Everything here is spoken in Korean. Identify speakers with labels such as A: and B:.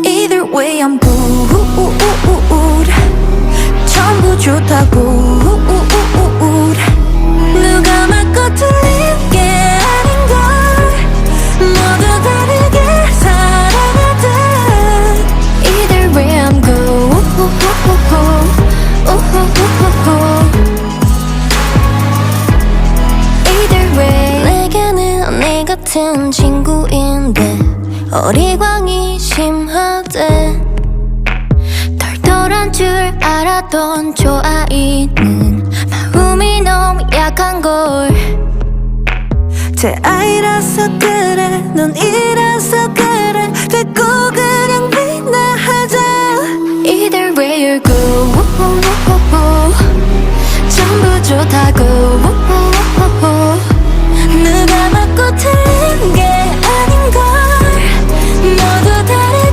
A: Either way I'm good. 전부 좋다고. 누가 맞고 틀린 게 아닌걸. 모두 다르게 살아가듯. Either way I'm good. Either way 내게는 언니 같은 친구인데 어리광이 심하대. 털털한 줄 알았던 저 아이는 마음이 너무 약한걸. 제 아이라서 그래 넌 이라서 그래 됐고 그래